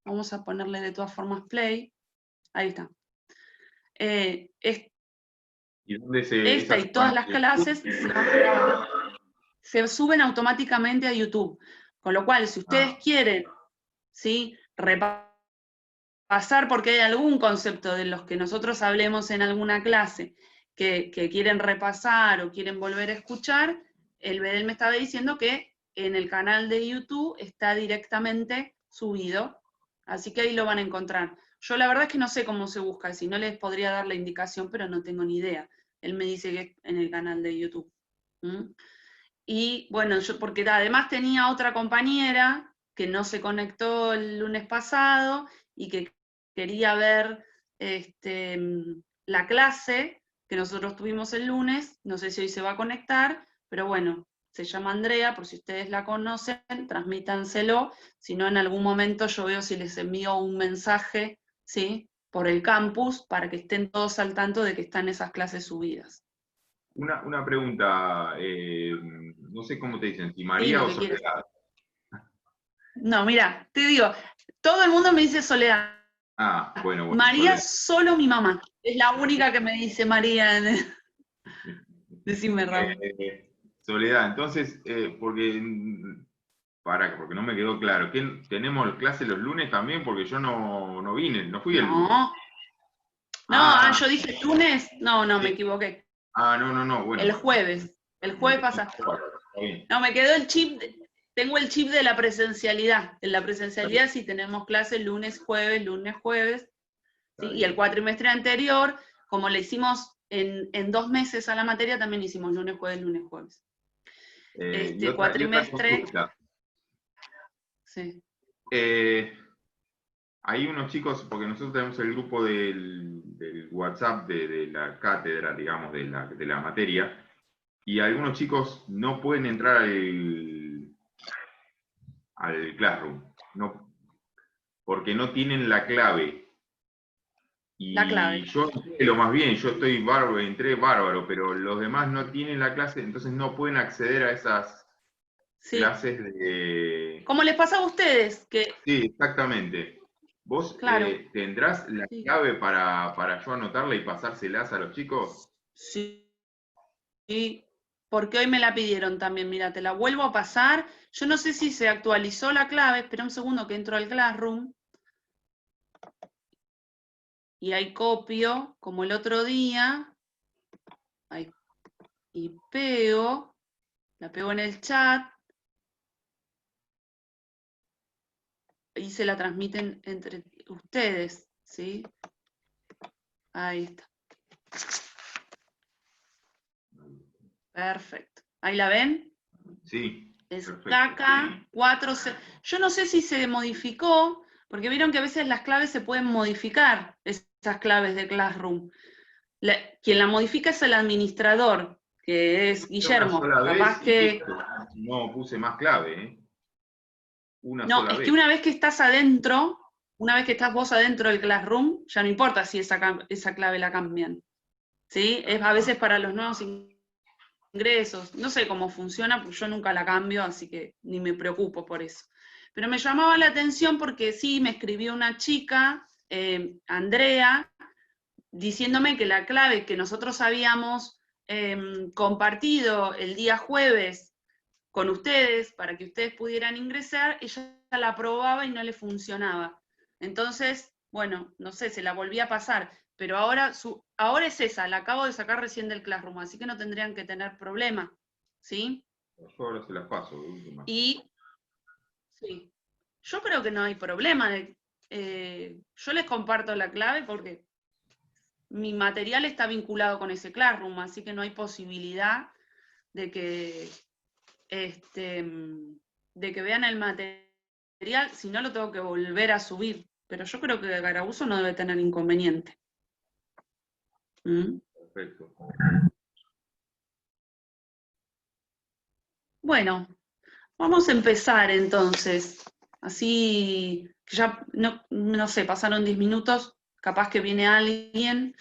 Vamos a ponerle de todas formas play. Ahí está. ¿Y dónde Esta y todas las clases se suben automáticamente a YouTube. Con lo cual, si ustedes quieren, ¿sí?, repasar, porque hay algún concepto de los que nosotros hablemos en alguna clase que quieren repasar o quieren volver a escuchar, el Bedel me estaba diciendo que en el canal de YouTube está directamente subido, así que ahí lo van a encontrar. Yo la verdad es que no sé cómo se busca, si no les podría dar la indicación, pero no tengo ni idea. Él me dice que es en el canal de YouTube. Y bueno, yo, porque además tenía otra compañera que no se conectó el lunes pasado y que quería ver la clase que nosotros tuvimos el lunes, no sé si hoy se va a conectar, pero bueno, se llama Andrea, por si ustedes la conocen, transmítanselo, si no en algún momento yo veo si les envío un mensaje, ¿sí?, por el campus, para que estén todos al tanto de que están esas clases subidas. Una pregunta, no sé cómo te dicen, si Sí, María lo o que quieras. Soledad. No, mira, te digo, todo el mundo me dice Soledad. Bueno, María Soledad. es solo mi mamá. Es la única que me dice María. Decime, Raúl. Soledad, entonces, porque no me quedó claro, ¿tenemos clase los lunes también? Porque yo no vine, no fui el lunes. No, yo dije lunes. No, me equivoqué. No, bueno. El jueves pasa. No, me quedó el chip, tengo el chip de la presencialidad. En la presencialidad sí tenemos clase lunes, jueves, ¿sí? Y el cuatrimestre anterior, como le hicimos en 2 meses a la materia, también hicimos lunes, jueves. Y otra Cuatrimestre. consulta. Sí. Hay unos chicos, porque nosotros tenemos el grupo del WhatsApp de la cátedra, digamos, de la materia, y algunos chicos no pueden entrar al Classroom, porque no tienen la clave. La clave. Y yo lo más bien, yo estoy bárbaro, entré bárbaro, pero los demás no tienen la clase, entonces no pueden acceder a esas clases de... ¿Cómo les pasa a ustedes? Sí, exactamente. ¿Vos Claro. tendrás la clave para yo anotarla y pasárselas a los chicos? Sí, porque hoy me la pidieron también. Mira, te la vuelvo a pasar. Yo no sé si se actualizó la clave. Espera un segundo que entro al Classroom. Y ahí copio, como el otro día. Ahí, y pego. La pego en el chat. Y se la transmiten entre ustedes, ¿sí? Ahí está. Perfecto. ¿Ahí la ven? Sí. Es Perfecto. KK4. Yo no sé si se modificó, porque vieron que a veces las claves se pueden modificar, esas claves de Classroom. Quien la modifica es el administrador, que es Guillermo. Una sola Capaz vez y que... listo. No puse más clave, ¿eh? Una No, sola es que vez. una vez que estás adentro, una vez que estás vos adentro del Classroom, ya no importa si esa clave la cambian. ¿Sí? Es a veces para los nuevos ingresos. No sé cómo funciona, porque yo nunca la cambio, así que ni me preocupo por eso. Pero me llamaba la atención porque sí, me escribió una chica, Andrea, diciéndome que la clave que nosotros habíamos compartido el día jueves con ustedes, para que ustedes pudieran ingresar, ella la probaba y no le funcionaba. Entonces, bueno, no sé, se la volví a pasar, pero ahora es esa, la acabo de sacar recién del Classroom, así que no tendrían que tener problema, ¿sí? Yo ahora se las paso, de última. Y, sí, yo creo que no hay problema. Yo les comparto la clave porque mi material está vinculado con ese Classroom, así que no hay posibilidad de que de que vean el material, si no lo tengo que volver a subir. Pero yo creo que Garauso no debe tener inconveniente. Perfecto. Bueno, vamos a empezar entonces. Así que ya, no sé, pasaron 10 minutos, capaz que viene alguien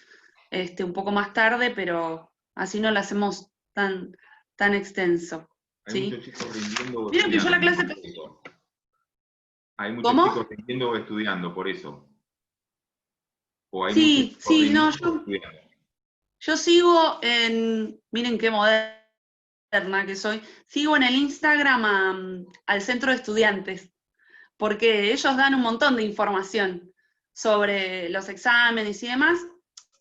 un poco más tarde, pero así no lo hacemos tan extenso. Hay ¿Sí? muchos chicos rindiendo Vieron que yo la clase... Hay muchos chicos, ¿Cómo? entiendo, estudiando por eso. O hay muchos Sí, chicos sí, no, rindiendo estudiando. yo sigo miren qué moderna que soy, sigo en el Instagram al centro de estudiantes, porque ellos dan un montón de información sobre los exámenes y demás.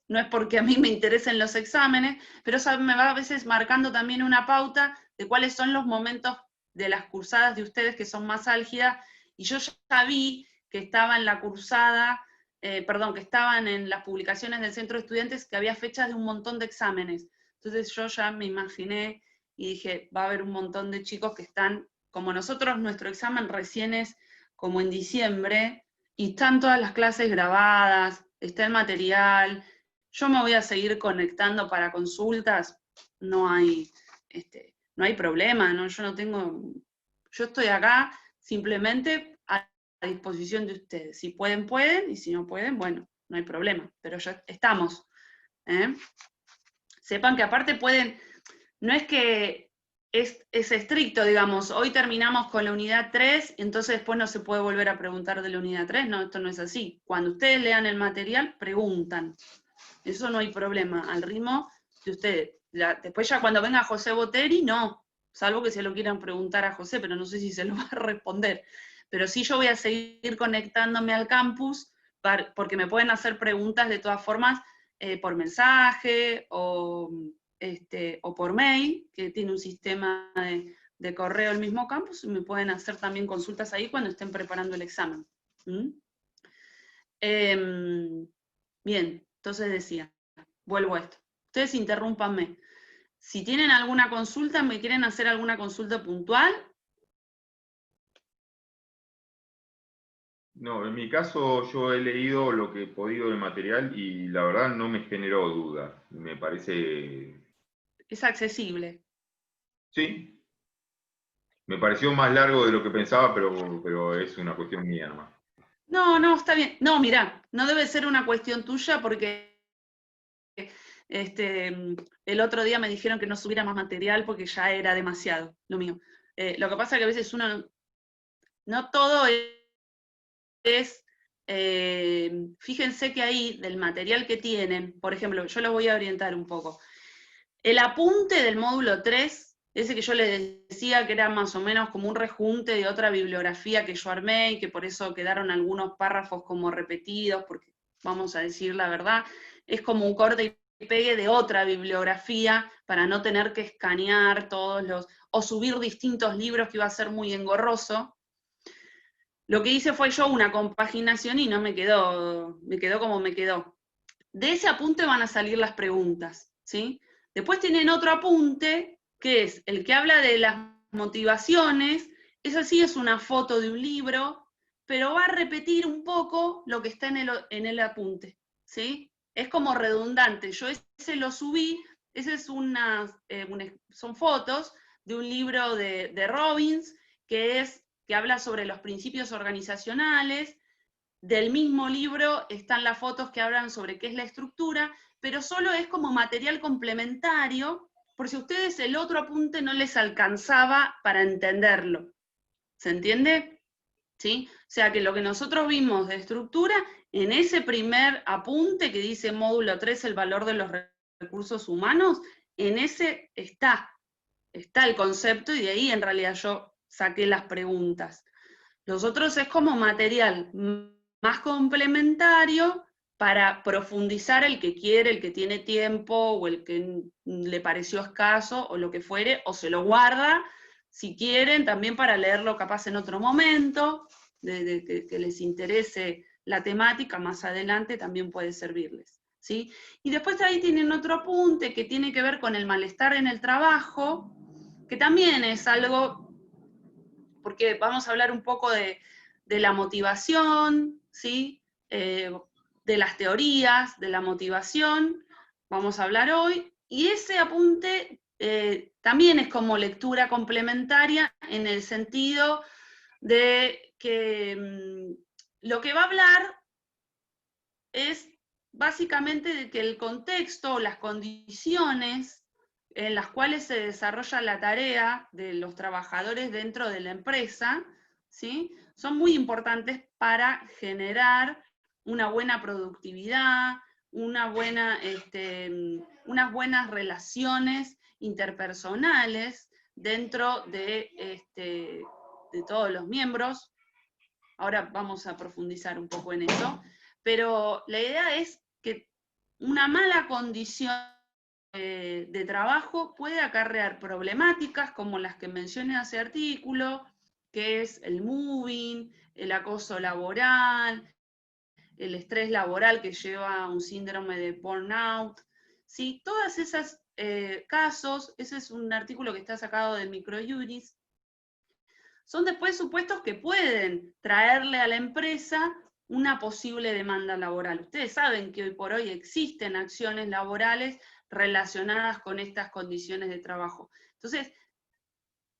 No es porque a mí me interesen los exámenes, pero eso me va a veces marcando también una pauta de cuáles son los momentos de las cursadas de ustedes que son más álgidas, y yo ya vi que estaba en la cursada, perdón, que estaban en las publicaciones del centro de estudiantes que había fechas de un montón de exámenes. Entonces yo ya me imaginé y dije, va a haber un montón de chicos que están, como nosotros, nuestro examen recién es como en diciembre, y están todas las clases grabadas, está el material. Yo me voy a seguir conectando para consultas, no hay, no hay problema, ¿no? Yo estoy acá simplemente a disposición de ustedes. Si pueden, pueden, y si no pueden, bueno, no hay problema, pero ya estamos. ¿eh? Sepan que aparte pueden, no es que es estricto, digamos, hoy terminamos con la unidad 3, entonces después no se puede volver a preguntar de la unidad 3, no, esto no es así. Cuando ustedes lean el material, preguntan. Eso no hay problema, al ritmo de ustedes. Después ya cuando venga José Boteri, no, salvo que se lo quieran preguntar a José, pero no sé si se lo va a responder. Pero sí yo voy a seguir conectándome al campus, porque me pueden hacer preguntas de todas formas por mensaje o por mail, que tiene un sistema de correo el mismo campus, y me pueden hacer también consultas ahí cuando estén preparando el examen. ¿Mm? Bien, entonces decía, vuelvo a esto. Ustedes interrúmpanme. Si tienen alguna consulta, me quieren hacer alguna consulta puntual. No, en mi caso yo he leído lo que he podido de material y la verdad no me generó dudas. Me parece, Es accesible. sí, me pareció más largo de lo que pensaba, pero es una cuestión mía nomás. No, no, está bien. No, mirá, no debe ser una cuestión tuya porque este, el otro día me dijeron que no subiera más material porque ya era demasiado lo mío. Lo que pasa es que a veces uno, no todo es fíjense que ahí del material que tienen, por ejemplo, yo los voy a orientar un poco. El apunte del módulo 3, ese que yo les decía que era más o menos como un rejunte de otra bibliografía que yo armé y que por eso quedaron algunos párrafos como repetidos, porque vamos a decir la verdad, es como un corte y pegue de otra bibliografía para no tener que escanear o subir distintos libros que iba a ser muy engorroso. Lo que hice fue yo una compaginación y no me quedó como me quedó. De ese apunte van a salir las preguntas, ¿sí? Después tienen otro apunte, que es el que habla de las motivaciones. Esa sí es una foto de un libro, pero va a repetir un poco lo que está en el apunte, ¿sí? Es como redundante. Yo ese lo subí, ese es son fotos de un libro de Robbins, que habla sobre los principios organizacionales. Del mismo libro están las fotos que hablan sobre qué es la estructura, pero solo es como material complementario, por si a ustedes el otro apunte no les alcanzaba para entenderlo. ¿Se entiende? ¿Sí? O sea que lo que nosotros vimos de estructura, en ese primer apunte que dice módulo 3, el valor de los recursos humanos, en ese está el concepto y de ahí en realidad yo saqué las preguntas. Los otros es como material más complementario para profundizar el que quiere, el que tiene tiempo o el que le pareció escaso o lo que fuere, o se lo guarda, si quieren, también para leerlo capaz en otro momento, que les interese la temática, más adelante también puede servirles. ¿sí? Y después ahí tienen otro apunte que tiene que ver con el malestar en el trabajo, que también es algo, porque vamos a hablar un poco de la motivación, ¿sí? De las teorías, de la motivación, vamos a hablar hoy, y ese apunte también es como lectura complementaria en el sentido de que lo que va a hablar es básicamente de que el contexto, las condiciones en las cuales se desarrolla la tarea de los trabajadores dentro de la empresa, ¿sí? Son muy importantes para generar una buena productividad, unas buenas relaciones interpersonales dentro de todos los miembros. Ahora vamos a profundizar un poco en eso, pero la idea es que una mala condición de trabajo puede acarrear problemáticas como las que mencioné hace artículo, que es el moving, el acoso laboral, el estrés laboral que lleva a un síndrome de burnout. ¿Sí? Todas esas casos, ese es un artículo que está sacado del Microjuris, son después supuestos que pueden traerle a la empresa una posible demanda laboral. Ustedes saben que hoy por hoy existen acciones laborales relacionadas con estas condiciones de trabajo. Entonces,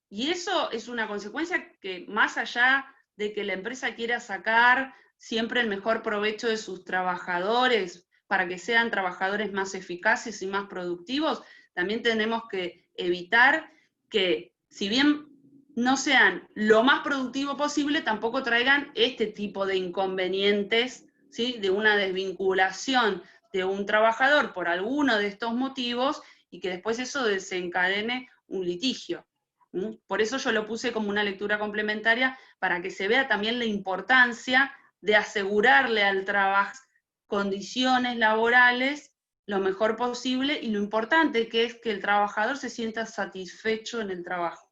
y eso es una consecuencia que más allá de que la empresa quiera sacar siempre el mejor provecho de sus trabajadores para que sean trabajadores más eficaces y más productivos, también tenemos que evitar que, si bien no sean lo más productivo posible, tampoco traigan este tipo de inconvenientes, ¿sí? De una desvinculación de un trabajador por alguno de estos motivos y que después eso desencadene un litigio. Por eso yo lo puse como una lectura complementaria, para que se vea también la importancia de asegurarle al trabajo condiciones laborales lo mejor posible y lo importante que es que el trabajador se sienta satisfecho en el trabajo.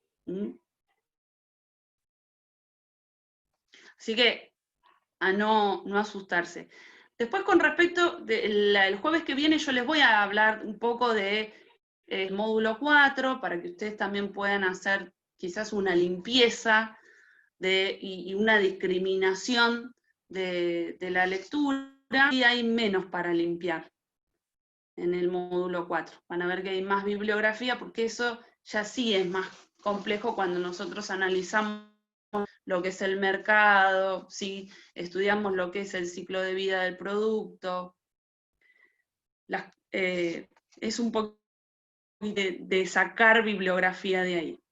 Así que a no asustarse. Después, con respecto, el jueves que viene yo les voy a hablar un poco de módulo 4, para que ustedes también puedan hacer quizás una limpieza y una discriminación de la lectura, y hay menos para limpiar en el módulo 4. Van a ver que hay más bibliografía, porque eso ya sí es más complejo cuando nosotros analizamos lo que es el mercado, ¿sí? Estudiamos lo que es el ciclo de vida del producto. Es un poco de sacar bibliografía de ahí.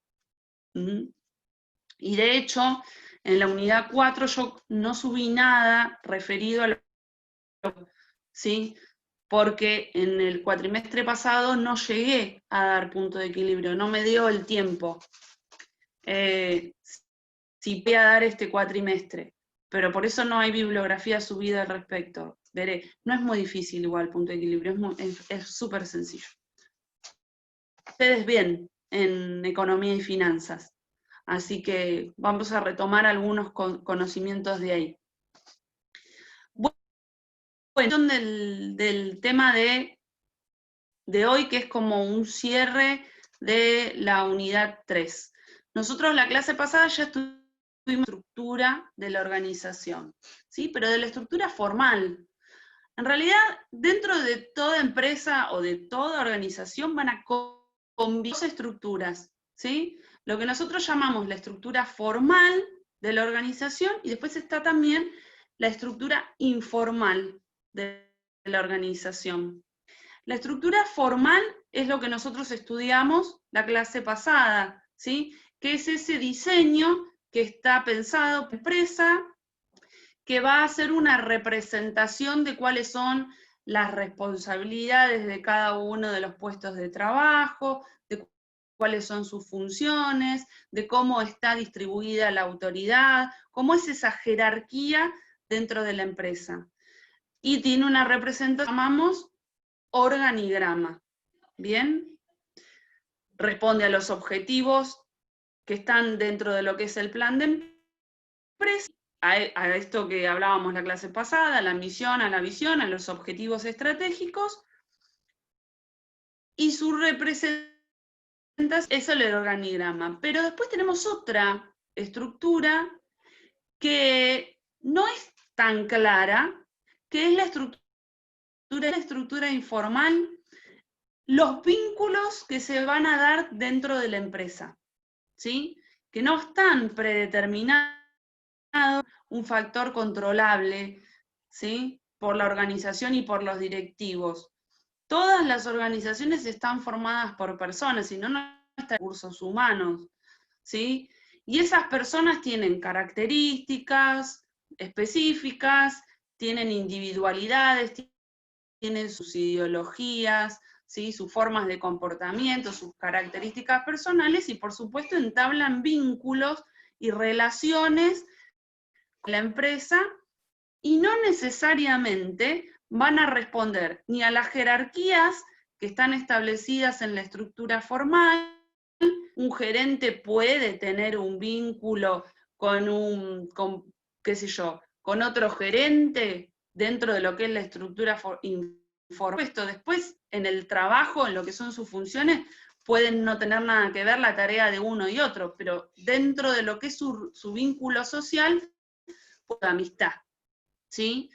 Y de hecho, en la unidad 4 yo no subí nada referido a lo, ¿sí? Porque en el cuatrimestre pasado no llegué a dar punto de equilibrio, no me dio el tiempo. Sí voy a dar este cuatrimestre, pero por eso no hay bibliografía subida al respecto. Veré, no es muy difícil igual punto de equilibrio, es súper sencillo. Ustedes bien en economía y finanzas, así que vamos a retomar algunos conocimientos de ahí. Bueno, del tema de hoy, que es como un cierre de la unidad 3. Nosotros la clase pasada ya tuvimos estructura de la organización, ¿sí? Pero de la estructura formal. En realidad, dentro de toda empresa o de toda organización van a convivir dos estructuras, ¿sí? Lo que nosotros llamamos la estructura formal de la organización, y después está también la estructura informal de la organización. La estructura formal es lo que nosotros estudiamos la clase pasada, ¿sí? Que es ese diseño que está pensado por la empresa, que va a hacer una representación de cuáles son las responsabilidades de cada uno de los puestos de trabajo, de cuáles son sus funciones, de cómo está distribuida la autoridad, cómo es esa jerarquía dentro de la empresa. Y tiene una representación que llamamos organigrama. ¿Bien? Responde a los objetivos que están dentro de lo que es el plan de empresa, a esto que hablábamos la clase pasada, a la misión, a la visión, a los objetivos estratégicos, y su representación es el organigrama. Pero después tenemos otra estructura que no es tan clara, que es la estructura informal, los vínculos que se van a dar dentro de la empresa, ¿sí? Que no están predeterminados, un factor controlable, ¿sí? Por la organización y por los directivos. Todas las organizaciones están formadas por personas, y no están recursos humanos, ¿sí? Y esas personas tienen características específicas, tienen individualidades, tienen sus ideologías, ¿sí? Sus formas de comportamiento, sus características personales, y por supuesto entablan vínculos y relaciones con la empresa, y no necesariamente van a responder ni a las jerarquías que están establecidas en la estructura formal. Un gerente puede tener un vínculo qué sé yo, con otro gerente dentro de lo que es la estructura informal. Después, en el trabajo, en lo que son sus funciones, pueden no tener nada que ver la tarea de uno y otro, pero dentro de lo que es su vínculo social, pues, la amistad, ¿sí?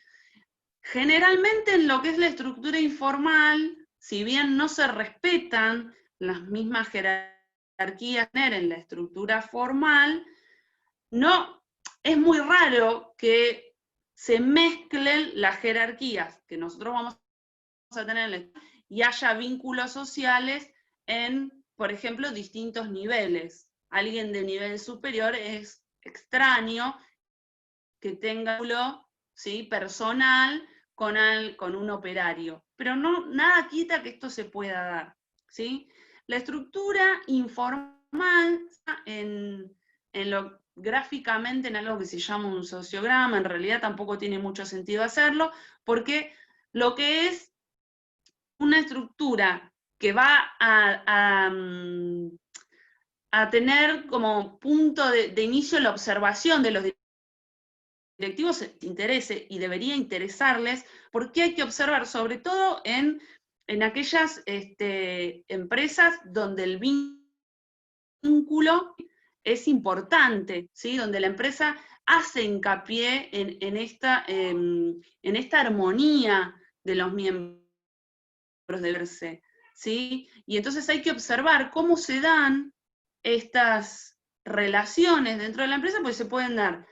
Generalmente en lo que es la estructura informal, si bien no se respetan las mismas jerarquías en la estructura formal, no, es muy raro que se mezclen las jerarquías que nosotros vamos a tener y haya vínculos sociales en, por ejemplo, distintos niveles. Alguien de nivel superior es extraño que tenga un vínculo, ¿sí?, personal con un operario. Pero no, nada quita que esto se pueda dar, ¿sí? La estructura informal gráficamente en algo que se llama un sociograma, en realidad tampoco tiene mucho sentido hacerlo, porque lo que es una estructura que va a tener como punto de inicio la observación de los directivos interese y debería interesarles, porque hay que observar, sobre todo en aquellas empresas donde el vínculo es importante, ¿sí? Donde la empresa hace hincapié en esta armonía de los miembros de verse, ¿sí? Y entonces hay que observar cómo se dan estas relaciones dentro de la empresa, pues se pueden dar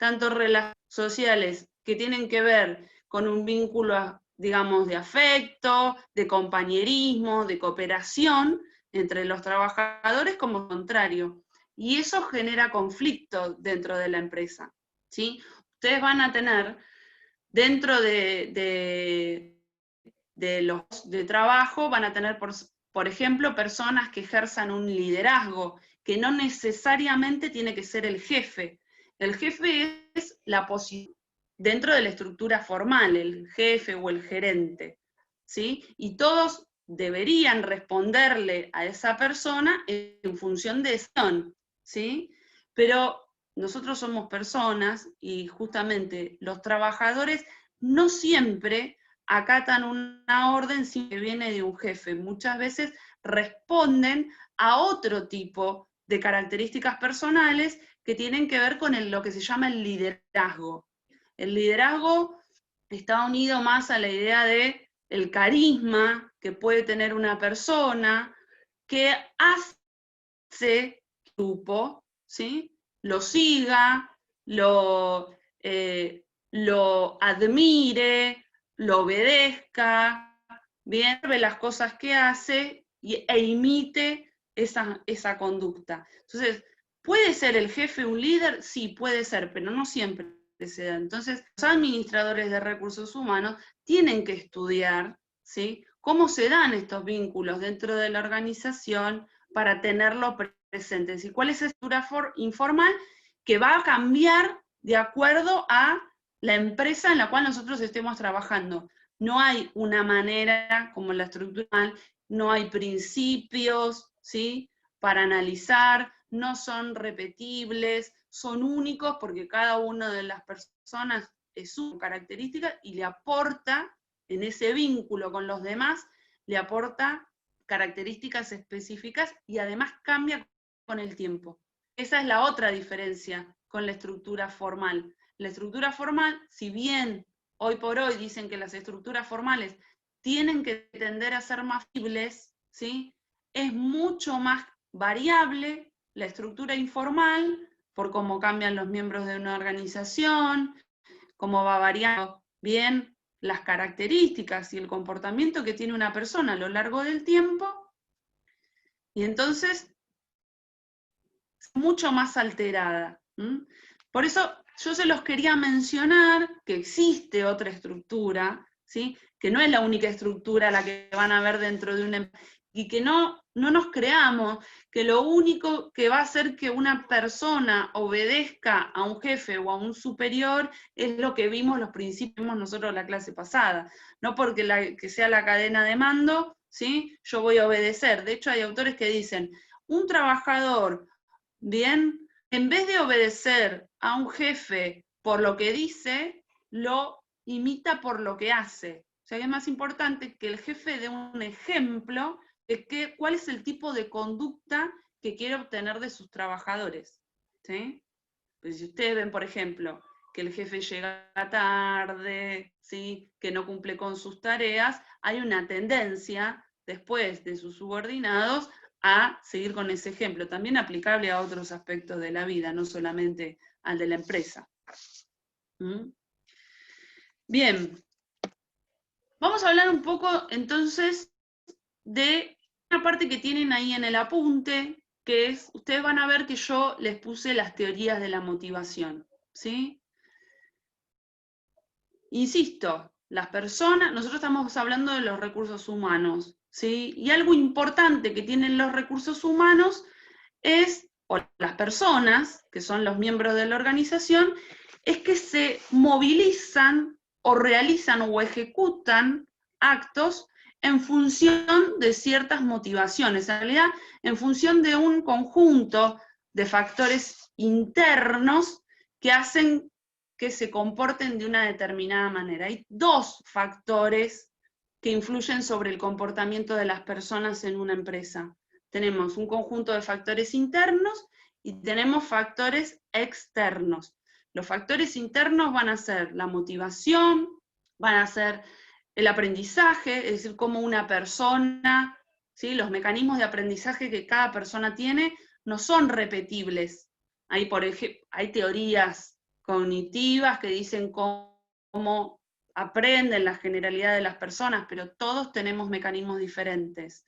tanto relaciones sociales que tienen que ver con un vínculo, digamos, de afecto, de compañerismo, de cooperación entre los trabajadores, como contrario. Y eso genera conflicto dentro de la empresa, ¿sí? Ustedes van a tener dentro de los de trabajo, van a tener, por ejemplo, personas que ejerzan un liderazgo, que no necesariamente tiene que ser el jefe. El jefe es la posición dentro de la estructura formal, el jefe o el gerente, ¿sí? Y todos deberían responderle a esa persona en función de eso, ¿sí? Pero nosotros somos personas y justamente los trabajadores no siempre acatan una orden sin que viene de un jefe. Muchas veces responden a otro tipo de características personales que tienen que ver con lo que se llama el liderazgo. El liderazgo está unido más a la idea de el carisma que puede tener una persona, que hace que el grupo, ¿sí?, lo siga, lo admire, lo obedezca, bien, ve las cosas que hace e imite esa conducta. Entonces, ¿puede ser el jefe un líder? Sí, puede ser, pero no siempre se da. Entonces, los administradores de recursos humanos tienen que estudiar, ¿sí?, cómo se dan estos vínculos dentro de la organización para tenerlo presente. Es decir, cuál es la estructura informal que va a cambiar de acuerdo a la empresa en la cual nosotros estemos trabajando. No hay una manera como la estructura, no hay principios, ¿sí?, para analizar, no son repetibles, son únicos porque cada una de las personas es su característica y le aporta, en ese vínculo con los demás, le aporta características específicas y además cambia con el tiempo. Esa es la otra diferencia con la estructura formal. La estructura formal, si bien hoy por hoy dicen que las estructuras formales tienen que tender a ser más flexibles, ¿sí?, es mucho más variable la estructura informal por cómo cambian los miembros de una organización, cómo va variando bien las características y el comportamiento que tiene una persona a lo largo del tiempo. Y entonces mucho más alterada. Por eso yo se los quería mencionar que existe otra estructura, ¿sí? Que no es la única estructura la que van a ver dentro de una, y que no nos creamos que lo único que va a hacer que una persona obedezca a un jefe o a un superior es lo que vimos los principios nosotros en la clase pasada. No porque que sea la cadena de mando, ¿sí? Yo voy a obedecer. De hecho, hay autores que dicen, un trabajador, bien, en vez de obedecer a un jefe por lo que dice, lo imita por lo que hace. O sea, que es más importante que el jefe dé un ejemplo de cuál es el tipo de conducta que quiere obtener de sus trabajadores. ¿Sí? Pues si ustedes ven, por ejemplo, que el jefe llega tarde, ¿sí? Que no cumple con sus tareas, hay una tendencia después de sus subordinados a seguir con ese ejemplo, también aplicable a otros aspectos de la vida, no solamente al de la empresa. Bien, vamos a hablar un poco entonces de una parte que tienen ahí en el apunte, que es, ustedes van a ver que yo les puse las teorías de la motivación, ¿sí? Insisto, las personas, nosotros estamos hablando de los recursos humanos, ¿sí? Y algo importante que tienen los recursos humanos es, o las personas, que son los miembros de la organización, es que se movilizan o realizan o ejecutan actos en función de ciertas motivaciones, en realidad en función de un conjunto de factores internos que hacen que se comporten de una determinada manera. Hay dos factores que influyen sobre el comportamiento de las personas en una empresa. Tenemos un conjunto de factores internos y tenemos factores externos. Los factores internos van a ser la motivación, van a ser el aprendizaje, es decir, cómo una persona, ¿sí? Los mecanismos de aprendizaje que cada persona tiene no son repetibles. Hay, por ejemplo, hay teorías cognitivas que dicen cómo aprenden la generalidad de las personas, pero todos tenemos mecanismos diferentes.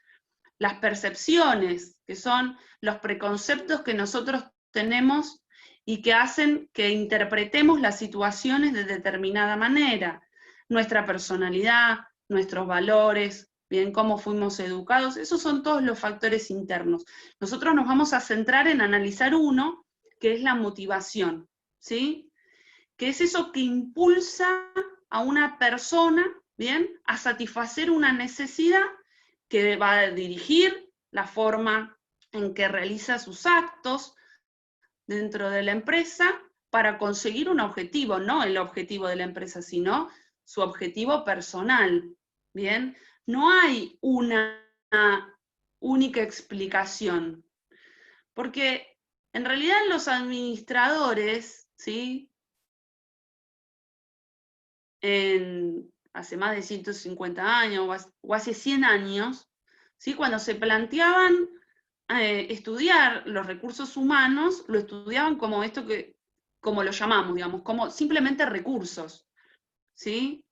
Las percepciones, que son los preconceptos que nosotros tenemos y que hacen que interpretemos las situaciones de determinada manera. Nuestra personalidad, nuestros valores, bien, cómo fuimos educados, esos son todos los factores internos. Nosotros nos vamos a centrar en analizar uno, que es la motivación, ¿sí? Que es eso que impulsa a una persona, bien, a satisfacer una necesidad que va a dirigir la forma en que realiza sus actos dentro de la empresa para conseguir un objetivo, no el objetivo de la empresa, sino su objetivo personal. Bien, no hay una única explicación, porque en realidad los administradores, ¿sí? Hace más de 150 años o hace 100 años, ¿sí? Cuando se planteaban estudiar los recursos humanos, lo estudiaban como esto como lo llamamos, digamos, como simplemente recursos, ¿sí?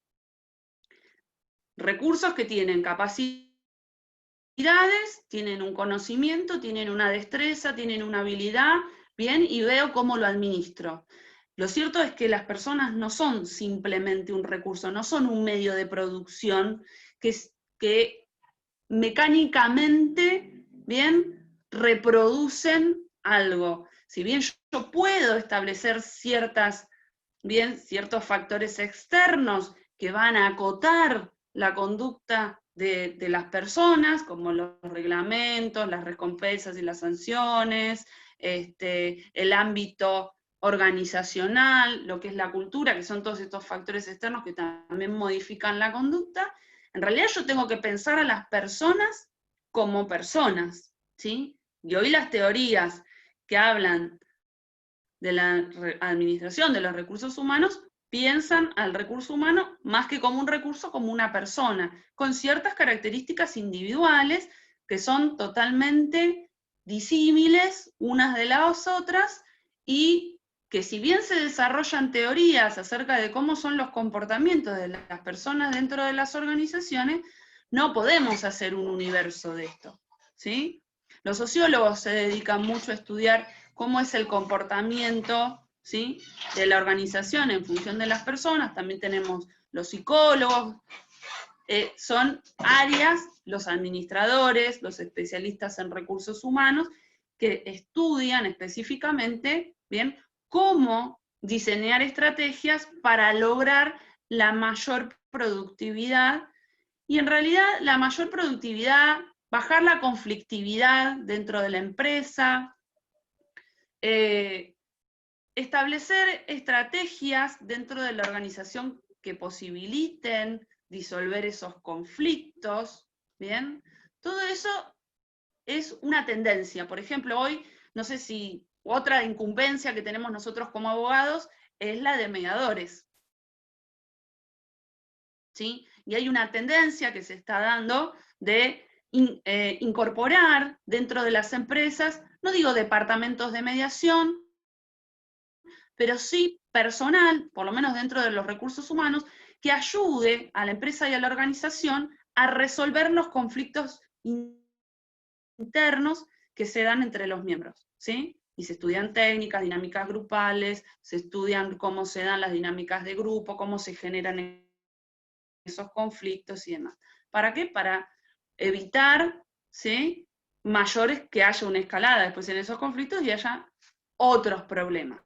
Recursos que tienen capacidades, tienen un conocimiento, tienen una destreza, tienen una habilidad, bien, y veo cómo lo administro. Lo cierto es que las personas no son simplemente un recurso, no son un medio de producción que mecánicamente, bien, reproducen algo. Si bien yo puedo establecer ciertos factores externos que van a acotar la conducta de las personas, como los reglamentos, las recompensas y las sanciones, el ámbito organizacional, lo que es la cultura, que son todos estos factores externos que también modifican la conducta. En realidad yo tengo que pensar a las personas como personas, ¿sí? Y hoy las teorías que hablan de la administración de los recursos humanos piensan al recurso humano más que como un recurso, como una persona, con ciertas características individuales que son totalmente disímiles unas de las otras y que si bien se desarrollan teorías acerca de cómo son los comportamientos de las personas dentro de las organizaciones, no podemos hacer un universo de esto, ¿sí? Los sociólogos se dedican mucho a estudiar cómo es el comportamiento, ¿sí?, de la organización en función de las personas. También tenemos los psicólogos, son áreas, los administradores, los especialistas en recursos humanos, que estudian específicamente, ¿bien?, cómo diseñar estrategias para lograr la mayor productividad, y en realidad la mayor productividad, bajar la conflictividad dentro de la empresa, establecer estrategias dentro de la organización que posibiliten disolver esos conflictos, ¿bien? Todo eso es una tendencia. Por ejemplo, hoy, no sé si otra incumbencia que tenemos nosotros como abogados es la de mediadores, ¿sí? Y hay una tendencia que se está dando de incorporar dentro de las empresas, no digo departamentos de mediación, pero sí personal, por lo menos dentro de los recursos humanos, que ayude a la empresa y a la organización a resolver los conflictos internos que se dan entre los miembros, ¿sí? Y se estudian técnicas, dinámicas grupales, se estudian cómo se dan las dinámicas de grupo, cómo se generan esos conflictos y demás. ¿Para qué? Para evitar, ¿sí?, mayores, que haya una escalada después en esos conflictos y haya otros problemas.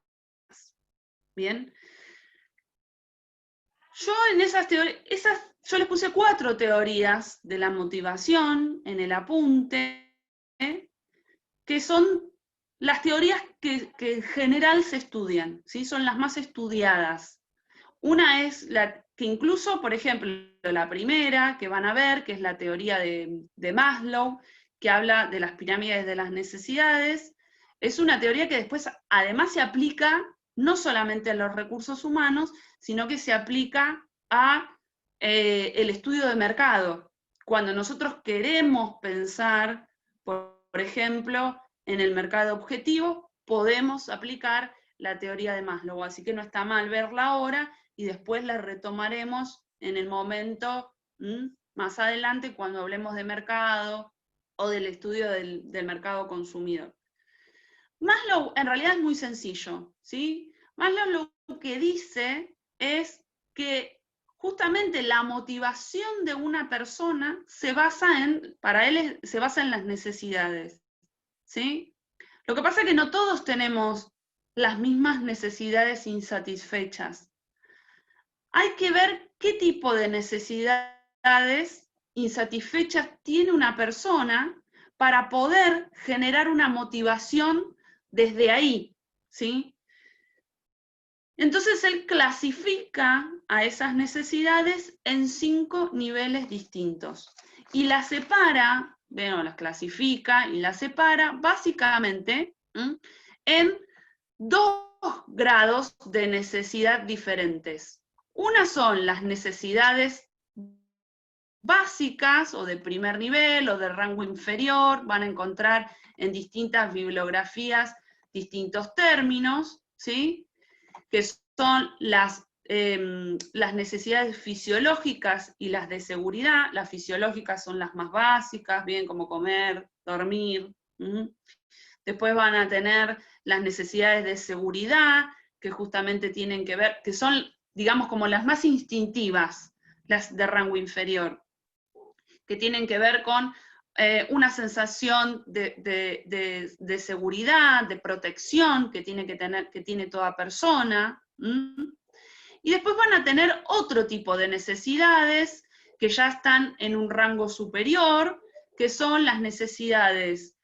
Bien. Yo en esas teorías, yo les puse 4 teorías de la motivación en el apunte, que son las teorías que en general se estudian, ¿sí? Son las más estudiadas. Una es la que incluso, por ejemplo, la primera que van a ver, que es la teoría de Maslow, que habla de las pirámides de las necesidades, es una teoría que después además se aplica no solamente a los recursos humanos, sino que se aplica a el estudio de mercado. Cuando nosotros queremos pensar, por ejemplo, en el mercado objetivo, podemos aplicar la teoría de Maslow, así que no está mal verla ahora, y después la retomaremos en el momento más adelante cuando hablemos de mercado o del estudio del mercado consumidor. Maslow en realidad es muy sencillo, ¿sí? Maslow lo que dice es que justamente la motivación de una persona se basa para él se basa en las necesidades, ¿sí? Lo que pasa es que no todos tenemos las mismas necesidades insatisfechas. Hay que ver qué tipo de necesidades insatisfechas tiene una persona para poder generar una motivación desde ahí, ¿sí? Entonces él clasifica a esas necesidades en 5 niveles distintos y las separa, bueno, las clasifica y las separa básicamente en 2 grados de necesidad diferentes. Una son las necesidades básicas o de primer nivel o de rango inferior, van a encontrar en distintas bibliografías distintos términos, ¿sí?, que son las necesidades fisiológicas y las de seguridad. Las fisiológicas son las más básicas, bien, como comer, dormir. Después van a tener las necesidades de seguridad, que justamente tienen que ver, que son, digamos, como las más instintivas, las de rango inferior, que tienen que ver con una sensación de seguridad, de protección que tiene toda persona. Y después van a tener otro tipo de necesidades que ya están en un rango superior, que son las necesidades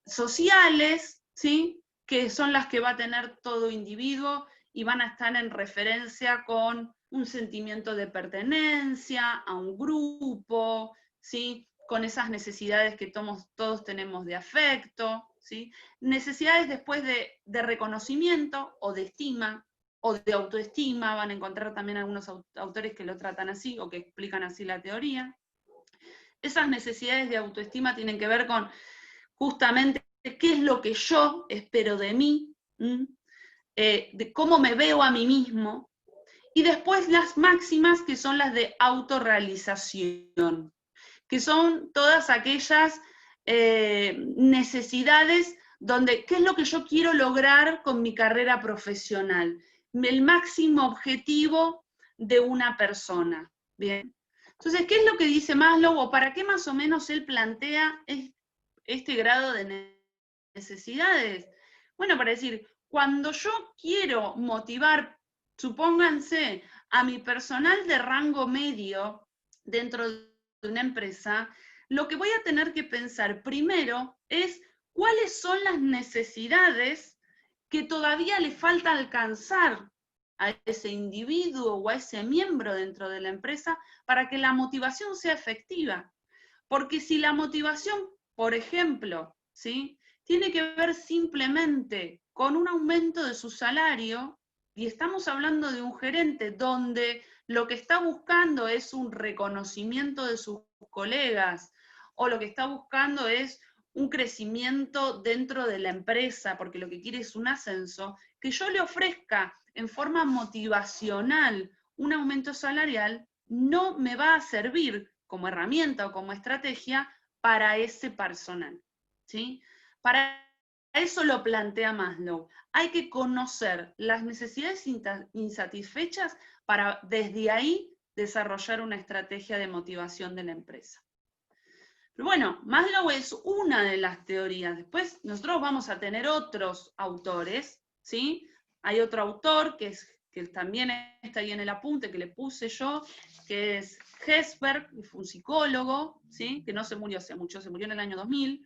sociales, ¿sí?, que son las que va a tener todo individuo y van a estar en referencia con un sentimiento de pertenencia a un grupo, ¿sí?, con esas necesidades que todos tenemos de afecto, ¿sí?, necesidades después de reconocimiento o de estima o de autoestima. Van a encontrar también algunos autores que lo tratan así o que explican así la teoría. Esas necesidades de autoestima tienen que ver con justamente qué es lo que yo espero de mí, de cómo me veo a mí mismo, y después las máximas, que son las de autorrealización, que son todas aquellas necesidades donde, ¿qué es lo que yo quiero lograr con mi carrera profesional? El máximo objetivo de una persona, ¿bien? Entonces, ¿qué es lo que dice Maslow, o para qué más o menos él plantea este grado de necesidades? Bueno, para decir, cuando yo quiero motivar, supónganse, a mi personal de rango medio dentro de una empresa, lo que voy a tener que pensar primero es cuáles son las necesidades que todavía le falta alcanzar a ese individuo o a ese miembro dentro de la empresa para que la motivación sea efectiva. Porque si la motivación, por ejemplo, ¿sí?, tiene que ver simplemente con un aumento de su salario, y estamos hablando de un gerente donde lo que está buscando es un reconocimiento de sus colegas, o lo que está buscando es un crecimiento dentro de la empresa, porque lo que quiere es un ascenso, que yo le ofrezca en forma motivacional un aumento salarial, no me va a servir como herramienta o como estrategia para ese personal, ¿sí? Para eso lo plantea Maslow. Hay que conocer las necesidades insatisfechas para desde ahí desarrollar una estrategia de motivación de la empresa. Pero bueno, Maslow es una de las teorías. Después nosotros vamos a tener otros autores, ¿sí? Hay otro autor que también está ahí en el apunte que le puse yo, que es Hesberg, que fue un psicólogo, ¿sí?, que no se murió hace mucho, se murió en el año 2000.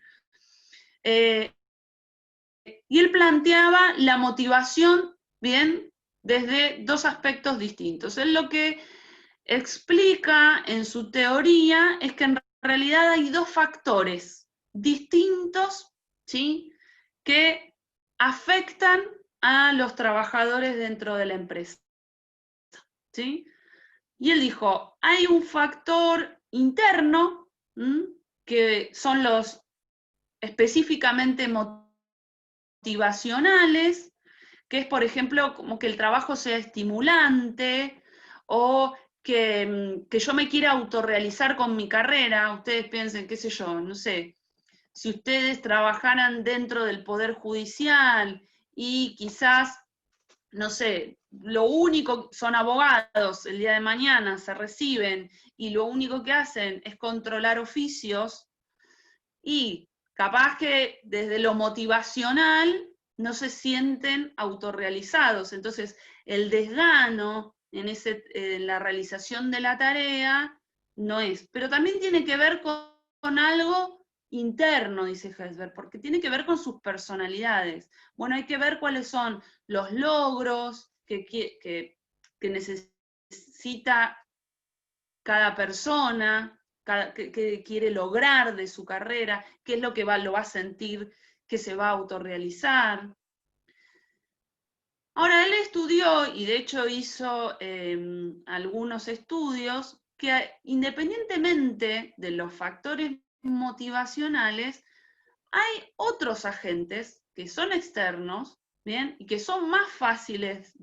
Y él planteaba la motivación, bien, desde dos aspectos distintos. Él lo que explica en su teoría es que en realidad hay dos factores distintos, ¿sí?, que afectan a los trabajadores dentro de la empresa, ¿sí? Y él dijo, hay un factor interno, que son los específicamente motivacionales, que es, por ejemplo, como que el trabajo sea estimulante, o que yo me quiera autorrealizar con mi carrera. Ustedes piensen, qué sé yo, no sé, si ustedes trabajaran dentro del Poder Judicial y quizás, no sé, lo único, son abogados, el día de mañana se reciben y lo único que hacen es controlar oficios, y capaz que desde lo motivacional no se sienten autorrealizados. Entonces, el desgano en la realización de la tarea no es. Pero también tiene que ver con algo interno, dice Hesberg, porque tiene que ver con sus personalidades. Bueno, hay que ver cuáles son los logros que necesita cada persona, que quiere lograr de su carrera, qué es lo que lo va a sentir que se va a autorrealizar. Ahora, él estudió, y de hecho hizo algunos estudios, que independientemente de los factores motivacionales, hay otros agentes que son externos, ¿bien?, y que son más fáciles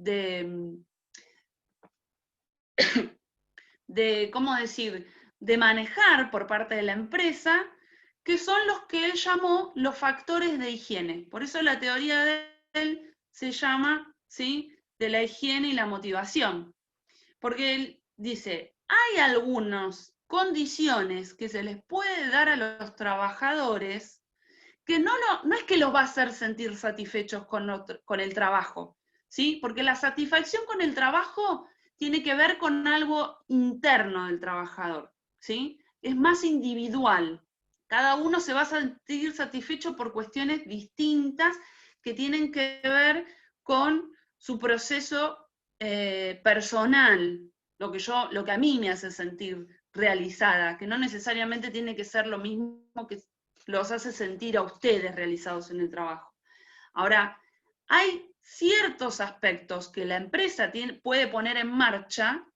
¿cómo decir?, de manejar por parte de la empresa, que son los que él llamó los factores de higiene. Por eso la teoría de él se llama, ¿sí?, de la higiene y la motivación. Porque él dice, hay algunas condiciones que se les puede dar a los trabajadores que no es que los va a hacer sentir satisfechos con el trabajo, ¿sí? Porque la satisfacción con el trabajo tiene que ver con algo interno del trabajador, ¿sí? Es más individual. Cada uno se va a sentir satisfecho por cuestiones distintas que tienen que ver con su proceso personal, lo que a mí me hace sentir realizada, que no necesariamente tiene que ser lo mismo que los hace sentir a ustedes realizados en el trabajo. Ahora, hay ciertos aspectos que la empresa puede poner en marcha,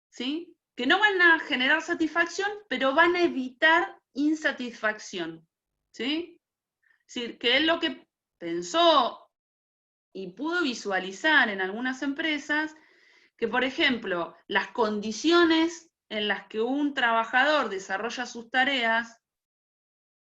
¿sí?, que no van a generar satisfacción, pero van a evitar insatisfacción, ¿sí? Es decir, que es lo que pensó y pudo visualizar en algunas empresas, que, por ejemplo, las condiciones en las que un trabajador desarrolla sus tareas,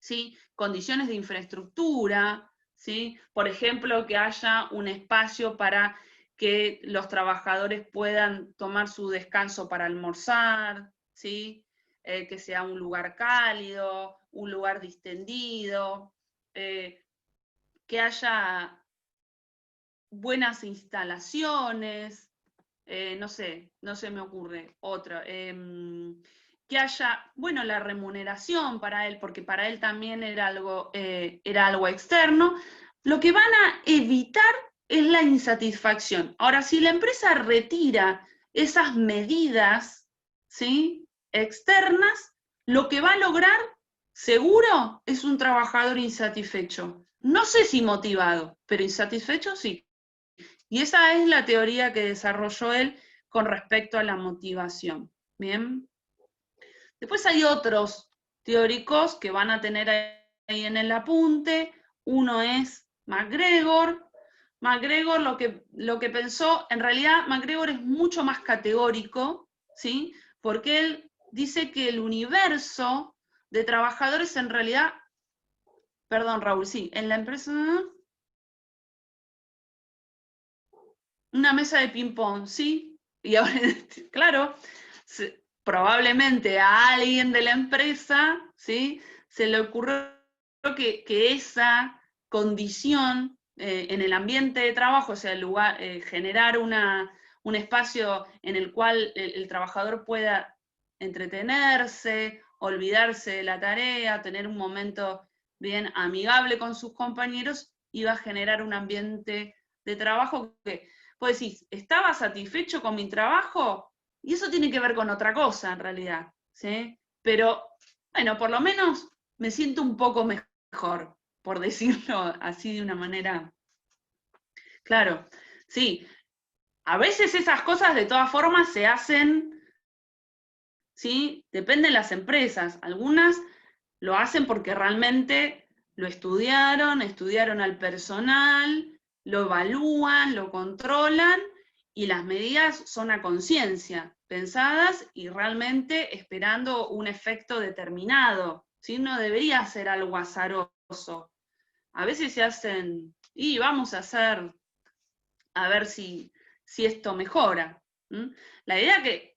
¿sí?, condiciones de infraestructura, ¿sí? Por ejemplo, que haya un espacio para que los trabajadores puedan tomar su descanso para almorzar, ¿sí? Que sea un lugar cálido, un lugar distendido, que haya buenas instalaciones, no sé, no se me ocurre otra. Que haya, bueno, la remuneración para él, porque para él también era algo externo. Lo que van a evitar es la insatisfacción. Ahora, si la empresa retira esas medidas, ¿sí?, externas, lo que va a lograr, seguro, es un trabajador insatisfecho. No sé si motivado, pero insatisfecho sí. Y esa es la teoría que desarrolló él con respecto a la motivación. Bien. Después hay otros teóricos que van a tener ahí en el apunte. Uno es MacGregor. MacGregor lo que pensó, en realidad MacGregor es mucho más categórico, ¿sí? Porque él dice que el universo de trabajadores en realidad, perdón Raúl, sí, en la empresa, una mesa de ping-pong, ¿sí? Y ahora, claro, probablemente a alguien de la empresa, ¿sí?, se le ocurrió que esa condición en el ambiente de trabajo, o sea, el lugar, generar un espacio en el cual el trabajador pueda entretenerse, olvidarse de la tarea, tener un momento bien amigable con sus compañeros, iba a generar un ambiente de trabajo que, pues decís, ¿estaba satisfecho con mi trabajo? Y eso tiene que ver con otra cosa, en realidad, ¿sí? Pero, bueno, por lo menos me siento un poco mejor, por decirlo así de una manera. Claro, sí. A veces esas cosas de todas formas se hacen, ¿sí? Depende de las empresas. Algunas lo hacen porque realmente lo estudiaron al personal, lo evalúan, lo controlan, y las medidas son a conciencia, pensadas y realmente esperando un efecto determinado, ¿sí? No debería ser algo azaroso. A veces se hacen, y vamos a hacer, a ver si esto mejora. La idea que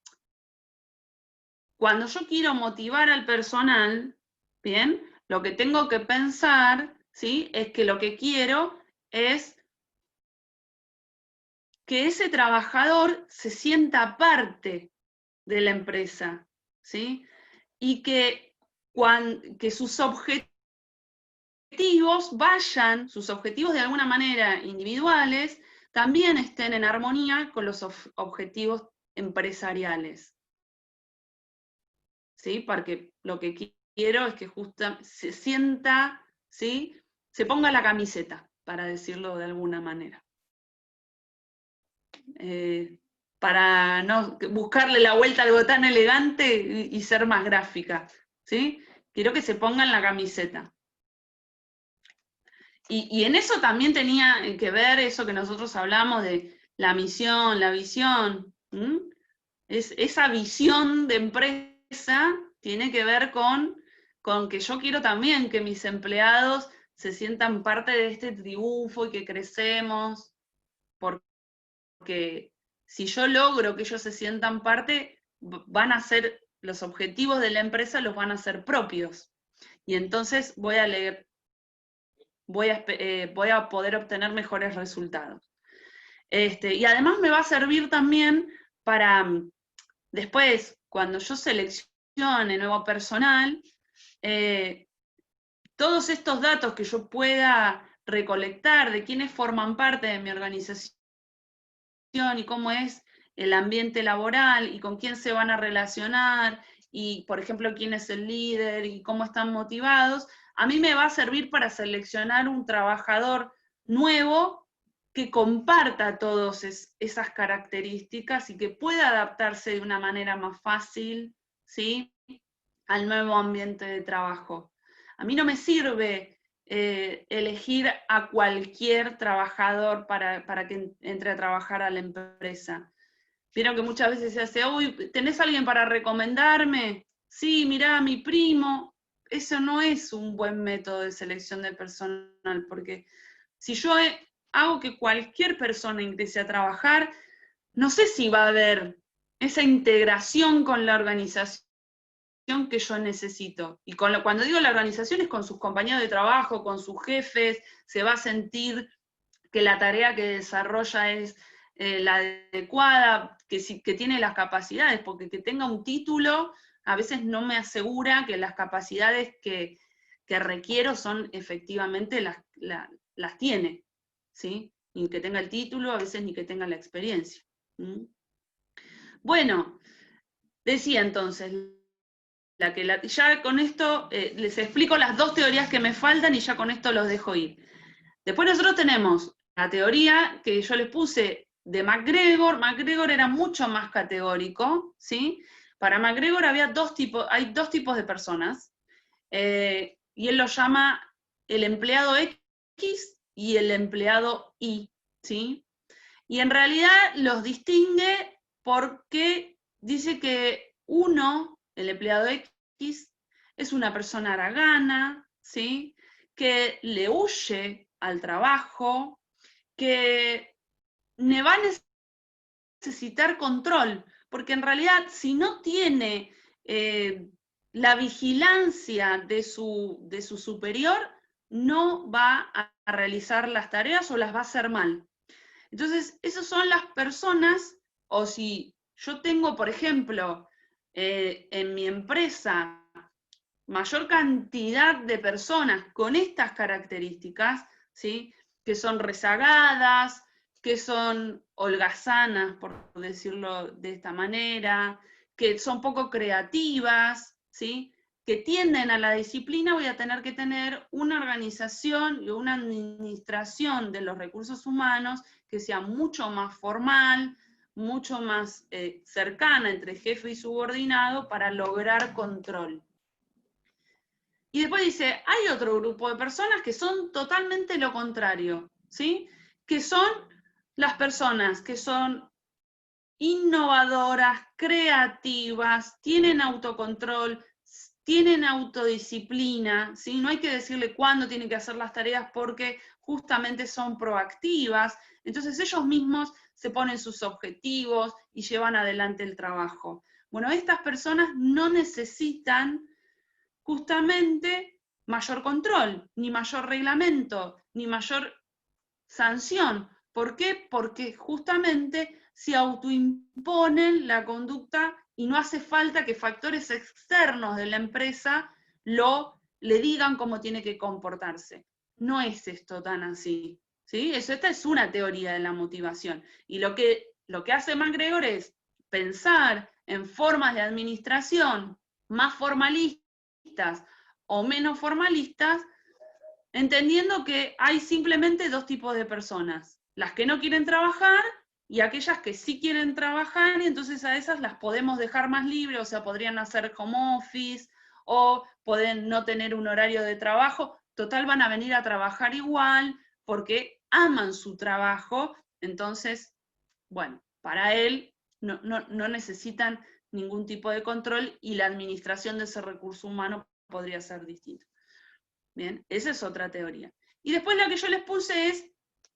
cuando yo quiero motivar al personal, ¿bien?, lo que tengo que pensar, ¿sí?, es que lo que quiero es que ese trabajador se sienta parte de la empresa, ¿sí? Y que sus objetivos sus objetivos de alguna manera individuales, también estén en armonía con los objetivos empresariales. ¿Sí? Porque lo que quiero es que justamente se sienta, ¿sí?, se ponga la camiseta, para decirlo de alguna manera. Para no buscarle la vuelta a algo tan elegante y ser más gráfica, ¿sí? Quiero que se pongan la camiseta. Y en eso también tenía que ver eso que nosotros hablamos de la misión, la visión. Esa visión de empresa tiene que ver con que yo quiero también que mis empleados se sientan parte de este triunfo y que crecemos, porque si yo logro que ellos se sientan parte, van a ser, los objetivos de la empresa los van a ser propios. Y entonces voy a poder obtener mejores resultados. Y además me va a servir también para después, cuando yo seleccione nuevo personal, todos estos datos que yo pueda recolectar de quiénes forman parte de mi organización y cómo es el ambiente laboral y con quién se van a relacionar y, por ejemplo, quién es el líder y cómo están motivados, a mí me va a servir para seleccionar un trabajador nuevo que comparta todas esas características y que pueda adaptarse de una manera más fácil, ¿sí?, al nuevo ambiente de trabajo. A mí no me sirve elegir a cualquier trabajador para que entre a trabajar a la empresa. Vieron que muchas veces se hace, uy, ¿tenés alguien para recomendarme? Sí, mirá, mi primo. Eso no es un buen método de selección de personal, porque Si yo hago que cualquier persona ingrese a trabajar, no sé si va a haber esa integración con la organización que yo necesito. Y cuando digo la organización es con sus compañeros de trabajo, con sus jefes, se va a sentir que la tarea que desarrolla es la adecuada, que tiene las capacidades, porque que tenga un título a veces no me asegura que las capacidades que requiero son efectivamente las tiene, ¿sí? Ni que tenga el título, a veces ni que tenga la experiencia. ¿Mm? Bueno, decía entonces, ya con esto les explico las dos teorías que me faltan y ya con esto los dejo ir. Después nosotros tenemos la teoría que yo les puse de MacGregor. MacGregor era mucho más categórico, ¿sí? Para MacGregor hay dos tipos de personas, y él lo llama el empleado X y el empleado Y, ¿sí? Y en realidad los distingue porque dice que uno, el empleado X, es una persona haragana, ¿sí? Que le huye al trabajo, que me va a necesitar control, porque en realidad si no tiene la vigilancia de su superior, no va a realizar las tareas o las va a hacer mal. Entonces, esas son las personas, o si yo tengo, por ejemplo, en mi empresa mayor cantidad de personas con estas características, ¿sí? Que son rezagadas, que son holgazanas, por decirlo de esta manera, que son poco creativas, ¿sí? Que tienden a la disciplina, voy a tener que tener una organización y una administración de los recursos humanos que sea mucho más formal, mucho más cercana entre jefe y subordinado para lograr control. Y después dice, hay otro grupo de personas que son totalmente lo contrario, ¿sí? Que son las personas que son innovadoras, creativas, tienen autocontrol, tienen autodisciplina, ¿sí? No hay que decirle cuándo tienen que hacer las tareas porque justamente son proactivas, entonces ellos mismos se ponen sus objetivos y llevan adelante el trabajo. Bueno, estas personas no necesitan justamente mayor control, ni mayor reglamento, ni mayor sanción. ¿Por qué? Porque justamente se autoimponen la conducta y no hace falta que factores externos de la empresa le digan cómo tiene que comportarse. No es esto tan así, ¿sí? Esta es una teoría de la motivación. Y lo que hace MacGregor es pensar en formas de administración más formalistas o menos formalistas, entendiendo que hay simplemente dos tipos de personas, las que no quieren trabajar y aquellas que sí quieren trabajar, y entonces a esas las podemos dejar más libres, o sea, podrían hacer home office, o pueden no tener un horario de trabajo, total van a venir a trabajar igual, porque aman su trabajo, entonces, bueno, para él no necesitan ningún tipo de control y la administración de ese recurso humano podría ser distinta. Bien, esa es otra teoría. Y después la que yo les puse es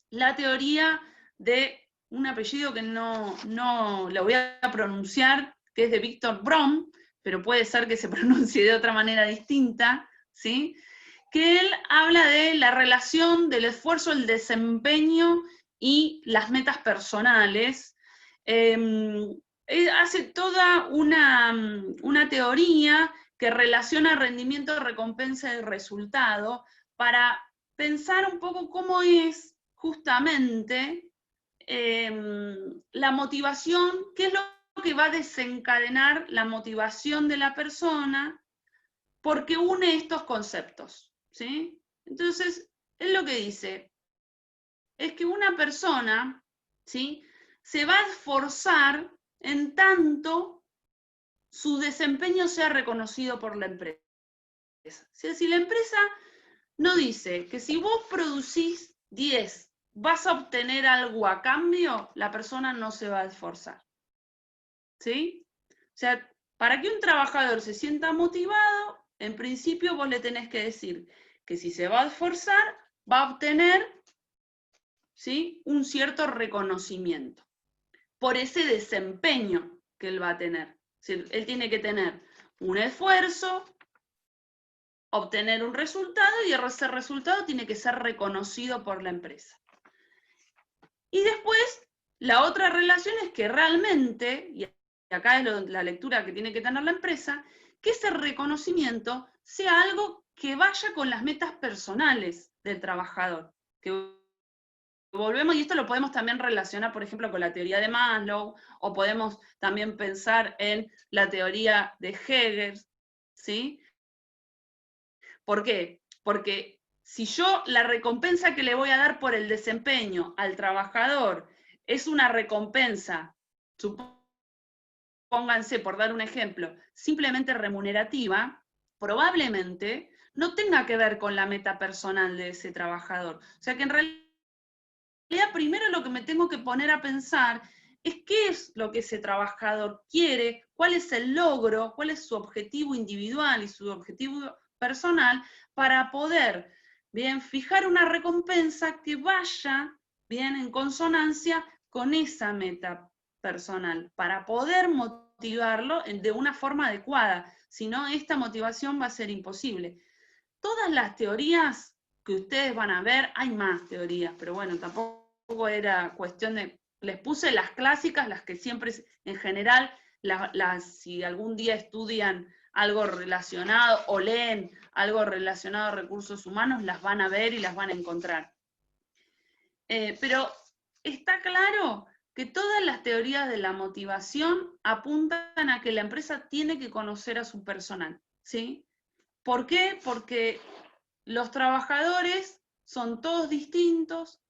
la teoría de un apellido que no lo voy a pronunciar, que es de Víctor Brom, pero puede ser que se pronuncie de otra manera distinta, ¿sí? Que él habla de la relación del esfuerzo, el desempeño y las metas personales. Hace toda una teoría que relaciona rendimiento, recompensa y resultado para pensar un poco cómo es justamente la motivación, qué es lo que va a desencadenar la motivación de la persona, porque une estos conceptos, ¿sí? Entonces, él lo que dice es que una persona, ¿sí?, se va a esforzar en tanto su desempeño sea reconocido por la empresa. O sea, si la empresa no dice que si vos producís 10 vas a obtener algo a cambio, la persona no se va a esforzar. ¿Sí? O sea, para que un trabajador se sienta motivado, en principio vos le tenés que decir que si se va a esforzar, va a obtener ¿sí? Un cierto reconocimiento por ese desempeño que él va a tener. Es decir, él tiene que tener un esfuerzo, obtener un resultado, y ese resultado tiene que ser reconocido por la empresa. Y después, la otra relación es que realmente, y acá es la lectura que tiene que tener la empresa, que ese reconocimiento sea algo que vaya con las metas personales del trabajador. Que volvemos, y esto lo podemos también relacionar, por ejemplo, con la teoría de Maslow, o podemos también pensar en la teoría de Hegel, ¿sí? ¿Por qué? Porque si yo la recompensa que le voy a dar por el desempeño al trabajador es una recompensa, supónganse, por dar un ejemplo, simplemente remunerativa, probablemente no tenga que ver con la meta personal de ese trabajador. O sea que en realidad primero lo que me tengo que poner a pensar es qué es lo que ese trabajador quiere, cuál es el logro, cuál es su objetivo individual y su objetivo personal, para poder, bien, fijar una recompensa que vaya, bien, en consonancia con esa meta personal, para poder motivarlo de una forma adecuada. Si no, esta motivación va a ser imposible. Todas las teorías que ustedes van a ver, hay más teorías, pero bueno, tampoco era cuestión de... Les puse las clásicas, las que siempre, en general, si algún día estudian algo relacionado o leen algo relacionado a recursos humanos, las van a ver y las van a encontrar. Pero está claro que todas las teorías de la motivación apuntan a que la empresa tiene que conocer a su personal, ¿sí? ¿Por qué? Porque los trabajadores son todos distintos,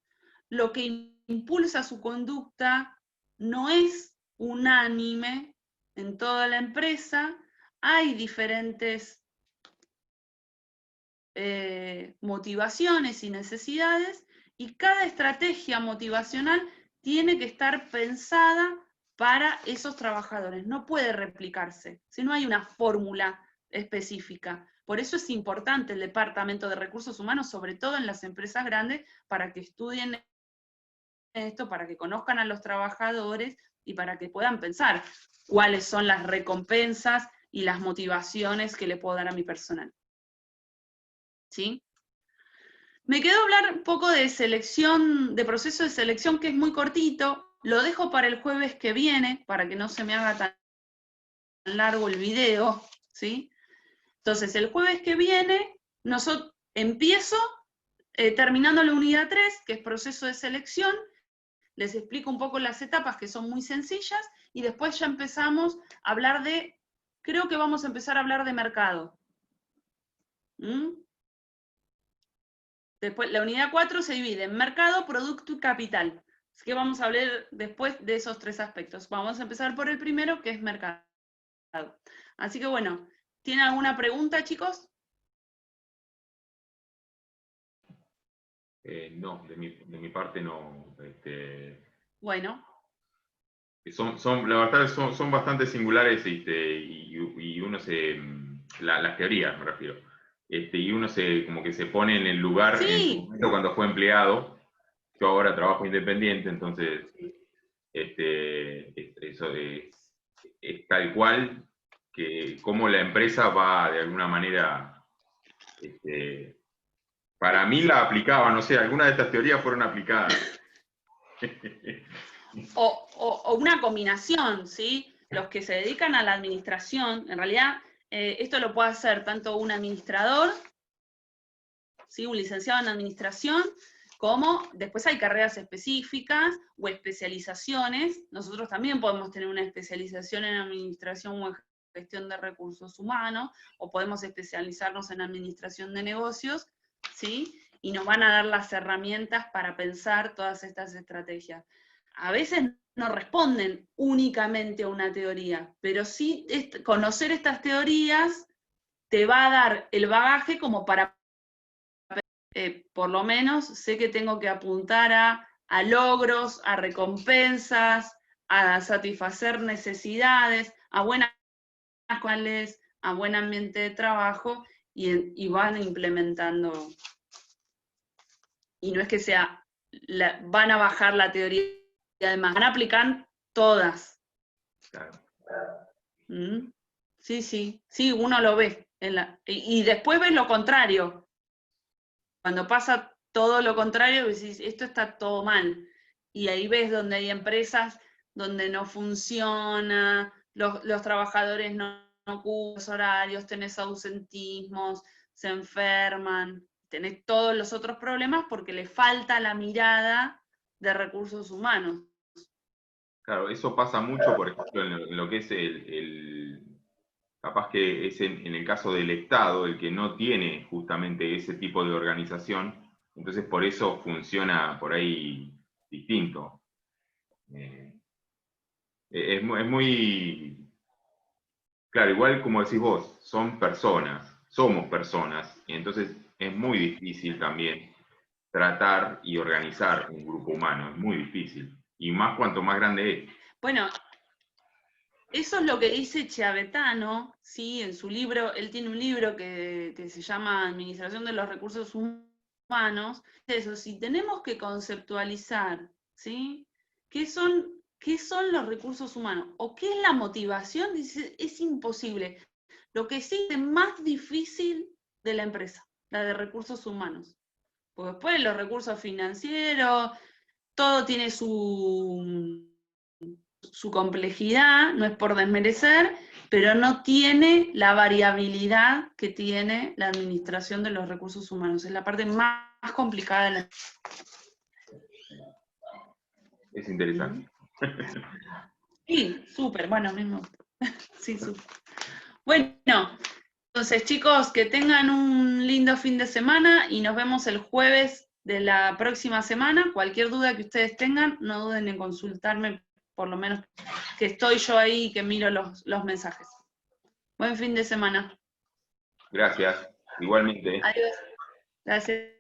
lo que impulsa su conducta no es unánime en toda la empresa, hay diferentes motivaciones y necesidades, y cada estrategia motivacional tiene que estar pensada para esos trabajadores, no puede replicarse, si no hay una fórmula específica. Por eso es importante el Departamento de Recursos Humanos, sobre todo en las empresas grandes, para que estudien esto, para que conozcan a los trabajadores y para que puedan pensar cuáles son las recompensas y las motivaciones que le puedo dar a mi personal. ¿Sí? Me quedo hablar un poco de selección, de proceso de selección, que es muy cortito. Lo dejo para el jueves que viene, para que no se me haga tan largo el video, ¿sí? Entonces, el jueves que viene, empiezo terminando la unidad 3, que es proceso de selección. Les explico un poco las etapas, que son muy sencillas, y después ya empezamos a hablar creo que vamos a empezar a hablar de mercado. Después, la unidad 4 se divide en mercado, producto y capital. Así que vamos a hablar después de esos tres aspectos. Vamos a empezar por el primero, que es mercado. Así que bueno, ¿tienen alguna pregunta, chicos? No, de mi parte no. Bueno. La verdad son bastante singulares y uno las teorías me refiero, y uno como que se pone en el lugar en su Sí. momento cuando fue empleado. Yo ahora trabajo independiente, entonces eso es tal cual que cómo la empresa va de alguna manera, para mí la aplicaba, no sé, algunas de estas teorías fueron aplicadas. O una combinación, ¿sí? Los que se dedican a la administración, en realidad, esto lo puede hacer tanto un administrador, ¿sí? Un licenciado en administración, como después hay carreras específicas o especializaciones. Nosotros también podemos tener una especialización en administración o en gestión de recursos humanos, o podemos especializarnos en administración de negocios, ¿sí? Y nos van a dar las herramientas para pensar todas estas estrategias. A veces no responden únicamente a una teoría, pero sí conocer estas teorías te va a dar el bagaje como para por lo menos sé que tengo que apuntar a logros, a recompensas, a satisfacer necesidades, a buenas cuales, a buen ambiente de trabajo, y van implementando. Y no es que sea van a bajar la teoría y además van a aplicar todas. Claro. ¿Mm? Sí, sí, sí, uno lo ve. Y después ves lo contrario. Cuando pasa todo lo contrario, decís, esto está todo mal. Y ahí ves donde hay empresas donde no funciona, los trabajadores no cumplen los horarios, tenés ausentismos, se enferman, tenés todos los otros problemas porque le falta la mirada de recursos humanos. Claro, eso pasa mucho, por ejemplo, en lo que es capaz que es en el caso del Estado, el que no tiene justamente ese tipo de organización, entonces por eso funciona por ahí distinto. Es muy, claro, igual como decís vos, son personas, somos personas, y entonces es muy difícil también tratar y organizar un grupo humano, es muy difícil, y más cuanto más grande es. Bueno, eso es lo que dice Chiavetano, ¿sí? En su libro, él tiene un libro que se llama Administración de los Recursos Humanos. Eso, si tenemos que conceptualizar, ¿sí? ¿Qué son los recursos humanos? ¿O qué es la motivación? Dice, es imposible. Lo que sí es más difícil de la empresa, la de recursos humanos. Porque después los recursos financieros, todo tiene su complejidad, no es por desmerecer, pero no tiene la variabilidad que tiene la administración de los recursos humanos. Es la parte más complicada de la... Es interesante. Sí, súper, bueno, mismo. Sí, súper. Bueno, entonces chicos, que tengan un lindo fin de semana y nos vemos el jueves de la próxima semana. Cualquier duda que ustedes tengan, no duden en consultarme, por lo menos que estoy yo ahí y que miro los mensajes. Buen fin de semana. Gracias, igualmente. Adiós. Gracias.